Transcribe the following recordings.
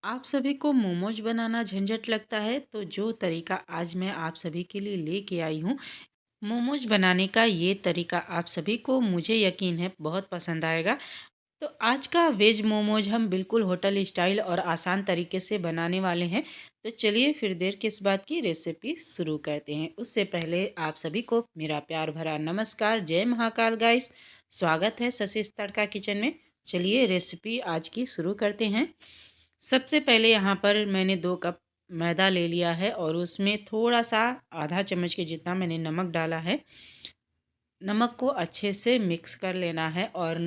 आप सभी को मोमोज बनाना झंझट लगता है तो जो तरीका आज मैं आप सभी के लिए लेके आई हूँ, मोमोज बनाने का ये तरीका आप सभी को मुझे यकीन है बहुत पसंद आएगा। तो आज का वेज मोमोज हम बिल्कुल होटल स्टाइल और आसान तरीके से बनाने वाले हैं। तो चलिए फिर देर किस बात की, रेसिपी शुरू करते हैं। उससे पहले आप सभी को मेरा प्यार भरा नमस्कार, जय महाकाल गाइस। स्वागत है शशिश तड़का किचन में। चलिए रेसिपी आज की शुरू करते हैं। सबसे पहले यहाँ पर मैंने 2 कप मैदा ले लिया है और उसमें थोड़ा सा आधा चम्मच के जितना मैंने नमक डाला है। नमक को अच्छे से मिक्स कर लेना है और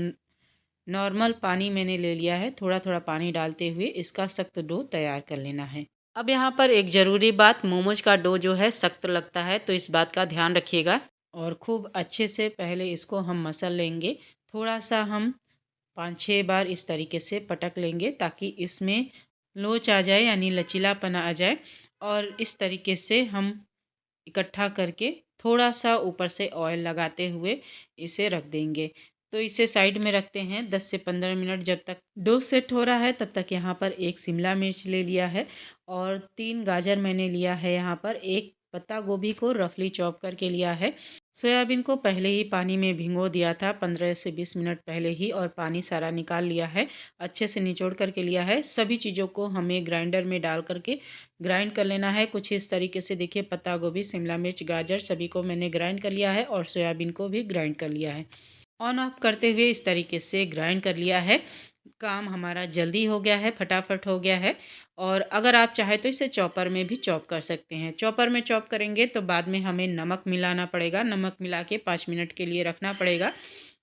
नॉर्मल पानी मैंने ले लिया है। थोड़ा थोड़ा पानी डालते हुए इसका सख्त डो तैयार कर लेना है। अब यहाँ पर एक ज़रूरी बात, मोमोज का डो जो है सख्त लगता है तो इस बात का ध्यान रखिएगा। और खूब अच्छे से पहले इसको हम मसल लेंगे। थोड़ा सा हम 5-6 बार इस तरीके से पटक लेंगे ताकि इसमें लोच आ जाए, यानी लचीलापन आ जाए। और इस तरीके से हम इकट्ठा करके थोड़ा सा ऊपर से ऑयल लगाते हुए इसे रख देंगे। तो इसे साइड में रखते हैं 10 से 15 मिनट। जब तक डो सेट हो रहा है तब तक यहाँ पर एक शिमला मिर्च ले लिया है और 3 गाजर मैंने लिया है। यहाँ पर एक पत्ता गोभी को रफली चॉप करके लिया है। सोयाबीन को पहले ही पानी में भिगो दिया था 15 से 20 मिनट पहले ही, और पानी सारा निकाल लिया है। अच्छे से निचोड़ करके लिया है। सभी चीज़ों को हमें ग्राइंडर में डाल करके ग्राइंड कर लेना है। कुछ इस तरीके से देखिए, पत्ता गोभी, शिमला मिर्च, गाजर सभी को मैंने ग्राइंड कर लिया है और सोयाबीन को भी ग्राइंड कर लिया है। ऑन ऑफ करते हुए इस तरीके से ग्राइंड कर लिया है। काम हमारा जल्दी हो गया है, फटाफट हो गया है। और अगर आप चाहे तो इसे चॉपर में भी चॉप कर सकते हैं। चॉपर में चॉप करेंगे तो बाद में हमें नमक मिलाना पड़ेगा। नमक मिला के 5 मिनट के लिए रखना पड़ेगा।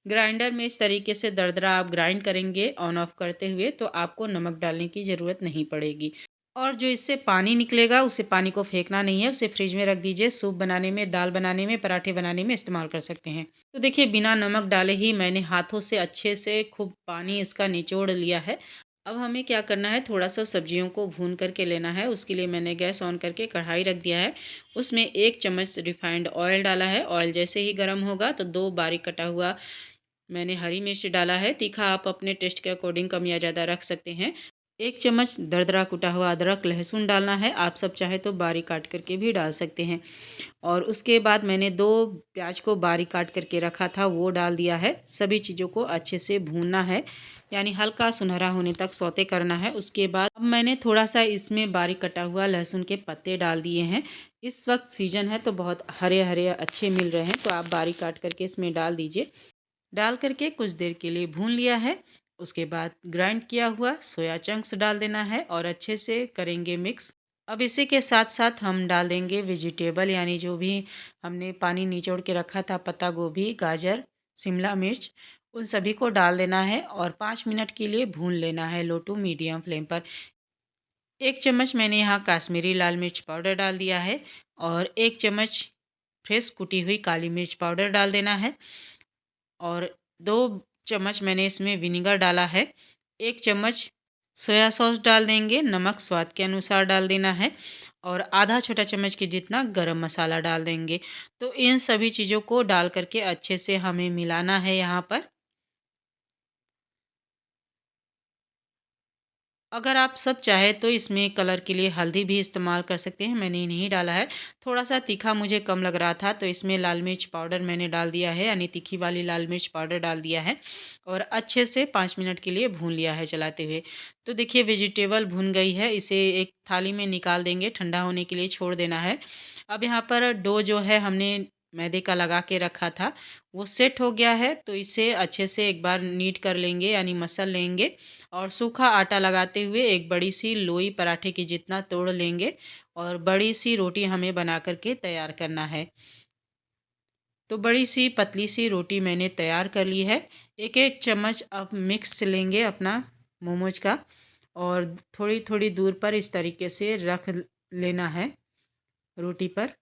ग्राइंडर में इस तरीके से दरदरा आप ग्राइंड करेंगे ऑन ऑफ करते हुए तो आपको नमक डालने की ज़रूरत नहीं पड़ेगी। और जो इससे पानी निकलेगा उसे पानी को फेंकना नहीं है, उसे फ्रिज में रख दीजिए। सूप बनाने में, दाल बनाने में, पराठे बनाने में इस्तेमाल कर सकते हैं। तो देखिए, बिना नमक डाले ही मैंने हाथों से अच्छे से खूब पानी इसका निचोड़ लिया है। अब हमें क्या करना है, थोड़ा सा सब्जियों को भून करके लेना है। उसके लिए मैंने गैस ऑन करके कढ़ाई रख दिया है। उसमें 1 चम्मच रिफाइंड ऑयल डाला है। ऑयल जैसे ही गर्म होगा तो 2 बारीक कटा हुआ मैंने हरी मिर्च डाला है। तीखा आप अपने टेस्ट के अकॉर्डिंग कम या ज़्यादा रख सकते हैं। 1 चम्मच दरदरा कुटा हुआ अदरक लहसुन डालना है। आप सब चाहे तो बारीक काट करके भी डाल सकते हैं। और उसके बाद मैंने 2 प्याज को बारीक काट करके रखा था, वो डाल दिया है। सभी चीज़ों को अच्छे से भूनना है, यानी हल्का सुनहरा होने तक सौते करना है। उसके बाद अब मैंने थोड़ा सा इसमें बारीक कटा हुआ लहसुन के पत्ते डाल दिए हैं। इस वक्त सीजन है तो बहुत हरे हरे अच्छे मिल रहे हैं, तो आप बारीक काट करके इसमें डाल दीजिए। डाल करके कुछ देर के लिए भून लिया है। उसके बाद ग्राइंड किया हुआ सोया चंक्स डाल देना है और अच्छे से करेंगे मिक्स। अब इसी के साथ साथ हम डाल देंगे वेजिटेबल, यानी जो भी हमने पानी निचोड़ के रखा था, पत्ता गोभी, गाजर, शिमला मिर्च, उन सभी को डाल देना है और 5 मिनट के लिए भून लेना है लो टू मीडियम फ्लेम पर। 1 चम्मच मैंने यहाँ काश्मीरी लाल मिर्च पाउडर डाल दिया है और 1 चम्मच फ्रेश कुटी हुई काली मिर्च पाउडर डाल देना है। और 2 चम्मच मैंने इसमें विनेगर डाला है। 1 चम्मच सोया सॉस डाल देंगे। नमक स्वाद के अनुसार डाल देना है और आधा छोटा चम्मच के जितना गरम मसाला डाल देंगे। तो इन सभी चीज़ों को डाल करके अच्छे से हमें मिलाना है यहाँ पर। अगर आप सब चाहे तो इसमें कलर के लिए हल्दी भी इस्तेमाल कर सकते हैं, मैंने नहीं डाला है। थोड़ा सा तीखा मुझे कम लग रहा था तो इसमें लाल मिर्च पाउडर मैंने डाल दिया है, यानी तीखी वाली लाल मिर्च पाउडर डाल दिया है और अच्छे से 5 मिनट के लिए भून लिया है चलाते हुए। तो देखिए, वेजिटेबल भून गई है। इसे एक थाली में निकाल देंगे, ठंडा होने के लिए छोड़ देना है। अब यहाँ पर डो जो है हमने मैदे का लगा के रखा था, वो सेट हो गया है। तो इसे अच्छे से एक बार नीट कर लेंगे, यानी मसल लेंगे। और सूखा आटा लगाते हुए एक बड़ी सी लोई पराठे की जितना तोड़ लेंगे और बड़ी सी रोटी हमें बना करके तैयार करना है। तो बड़ी सी पतली सी रोटी मैंने तैयार कर ली है। एक एक चम्मच अब मिक्स लेंगे अपना मोमोज का और थोड़ी थोड़ी दूर पर इस तरीके से रख लेना है रोटी पर।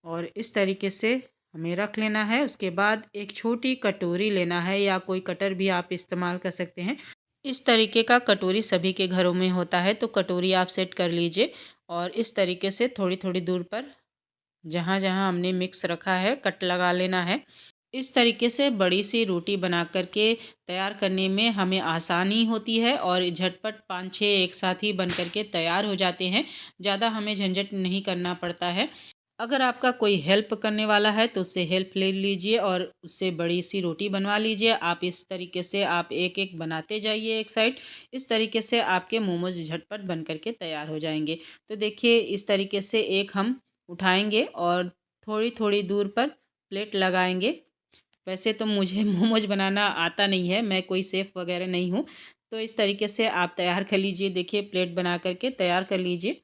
और इस तरीके से हमें रख लेना है। उसके बाद एक छोटी कटोरी लेना है, या कोई कटर भी आप इस्तेमाल कर सकते हैं। इस तरीके का कटोरी सभी के घरों में होता है, तो कटोरी आप सेट कर लीजिए। और इस तरीके से थोड़ी थोड़ी दूर पर जहाँ जहाँ हमने मिक्स रखा है कट लगा लेना है। इस तरीके से बड़ी सी रोटी बना कर के तैयार करने में हमें आसानी होती है और झटपट 5-6 एक साथ ही बन कर के तैयार हो जाते हैं। ज़्यादा हमें झंझट नहीं करना पड़ता है। अगर आपका कोई हेल्प करने वाला है तो उससे हेल्प ले लीजिए और उससे बड़ी सी रोटी बनवा लीजिए। आप इस तरीके से आप एक-एक बनाते जाइए एक साइड। इस तरीके से आपके मोमोज़ झटपट बन कर के तैयार हो जाएँगे। तो देखिए इस तरीके से एक हम उठाएँगे और थोड़ी-थोड़ी दूर पर प्लेट लगाएँगे। वैसे तो मुझे मोमोज़ बनाना आता नहीं है, मैं कोई शेफ़ वग़ैरह नहीं हूँ। तो इस तरीके से आप तैयार कर लीजिए, देखिए प्लेट बना कर के तैयार कर लीजिए।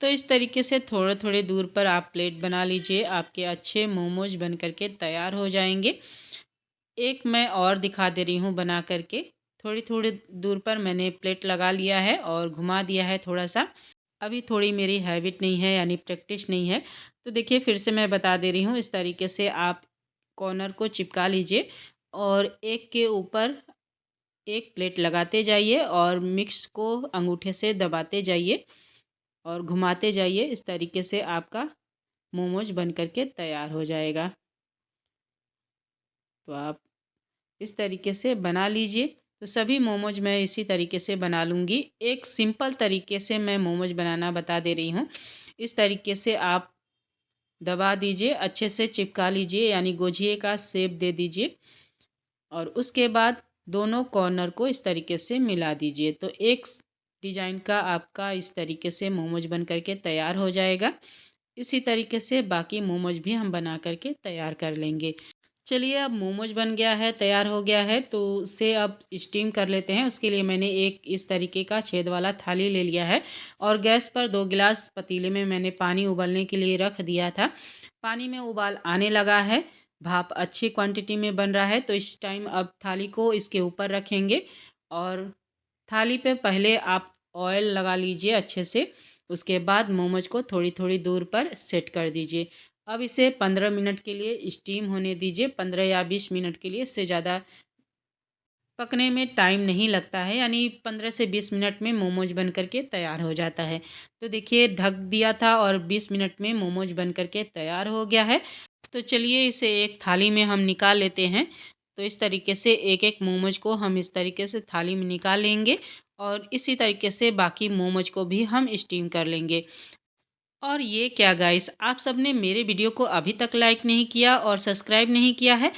तो इस तरीके से थोड़े-थोड़े दूर पर आप प्लेट बना लीजिए, आपके अच्छे मोमोज़ बन कर के तैयार हो जाएँगे। एक मैं और दिखा दे रही हूँ बना कर के। थोड़ी-थोड़ी दूर पर मैंने प्लेट लगा लिया है और घुमा दिया है थोड़ा-सा। अभी थोड़ी मेरी हैबिट नहीं है यानी प्रैक्टिस नहीं है। तो देखिए फिर से मैं बता दे रही हूँ, इस तरीके से आप कॉर्नर को चिपका लीजिए और एक के ऊपर एक प्लेट लगाते जाइए और मिक्स को अंगूठे से दबाते जाइए और घुमाते जाइए। इस तरीके से आपका मोमोज़ बन कर के तैयार हो जाएगा। तो आप इस तरीके से बना लीजिए। तो सभी मोमोज़ मैं इसी तरीके से बना लूँगी। एक सिंपल तरीके से मैं मोमोज़ बनाना बता दे रही हूँ। इस तरीके से आप दबा दीजिए, अच्छे से चिपका लीजिए यानी गोझिए का शेप दे दीजिए और उसके बाद दोनों कॉर्नर को इस तरीके से मिला दीजिए। तो एक डिज़ाइन का आपका इस तरीके से मोमोज़ बन कर के तैयार हो जाएगा। इसी तरीके से बाकी मोमोज़ भी हम बना कर के तैयार कर लेंगे। चलिए अब मोमोज़ बन गया है, तैयार हो गया है तो उसे अब स्टीम कर लेते हैं। उसके लिए मैंने एक इस तरीके का छेद वाला थाली ले लिया है और गैस पर 2 गिलास पतीले में मैंने पानी उबलने के लिए रख दिया था। पानी में उबाल आने लगा है, भाप अच्छी क्वांटिटी में बन रहा है तो इस टाइम अब थाली को इसके ऊपर रखेंगे और थाली पे पहले आप ऑयल लगा लीजिए अच्छे से। उसके बाद मोमोज़ को थोड़ी-थोड़ी दूर पर सेट कर दीजिए। अब इसे 15 मिनट के लिए स्टीम होने दीजिए, 15 या 20 मिनट के लिए, इससे ज़्यादा पकने में टाइम नहीं लगता है यानी 15 से 20 मिनट में मोमोज़ बन कर के तैयार हो जाता है। तो देखिए ढक दिया था और 20 मिनट में मोमोज़ बन कर के तैयार हो गया है। तो चलिए इसे एक थाली में हम निकाल लेते हैं। तो इस तरीके से एक-एक मोमोज़ को हम इस तरीके से थाली में निकाल लेंगे और इसी तरीके से बाकी मोमोज़ को भी हम स्टीम कर लेंगे। और ये क्या गाइस, आप सबने मेरे वीडियो को अभी तक लाइक नहीं किया और सब्सक्राइब नहीं किया है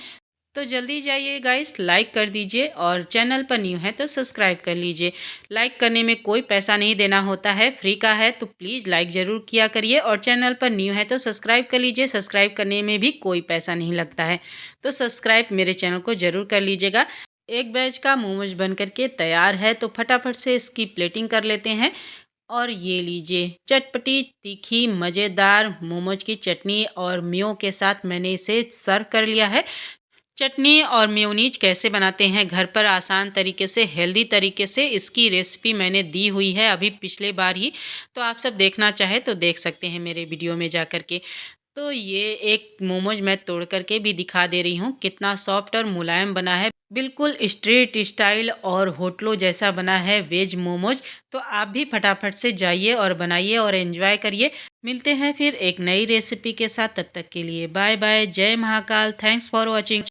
तो जल्दी जाइए गाइस, लाइक कर दीजिए और चैनल पर न्यू है तो सब्सक्राइब कर लीजिए। लाइक करने में कोई पैसा नहीं देना होता है, फ्री का है तो प्लीज़ लाइक ज़रूर किया करिए और चैनल पर न्यू है तो सब्सक्राइब कर लीजिए। सब्सक्राइब करने में भी कोई पैसा नहीं लगता है, तो सब्सक्राइब मेरे चैनल को ज़रूर कर लीजिएगा। एक बैच का मोमोज बन करके तैयार है तो फटाफट से इसकी प्लेटिंग कर लेते हैं। और ये लीजिए चटपटी तीखी मज़ेदार मोमोज की चटनी और मेयो के साथ मैंने इसे सर्व कर लिया है। चटनी और मेयोनीज कैसे बनाते हैं घर पर आसान तरीके से, हेल्दी तरीके से, इसकी रेसिपी मैंने दी हुई है अभी पिछले बार ही। तो आप सब देखना चाहे तो देख सकते हैं मेरे वीडियो में जा कर के। तो ये एक मोमोज मैं तोड़ कर के भी दिखा दे रही हूँ, कितना सॉफ्ट और मुलायम बना है। बिल्कुल स्ट्रीट स्टाइल और होटलों जैसा बना है वेज मोमोज। तो आप भी फटाफट से जाइए और बनाइए और एंजॉय करिए। मिलते हैं फिर एक नई रेसिपी के साथ, तब तक के लिए बाय बाय। जय महाकाल। Thanks for watching.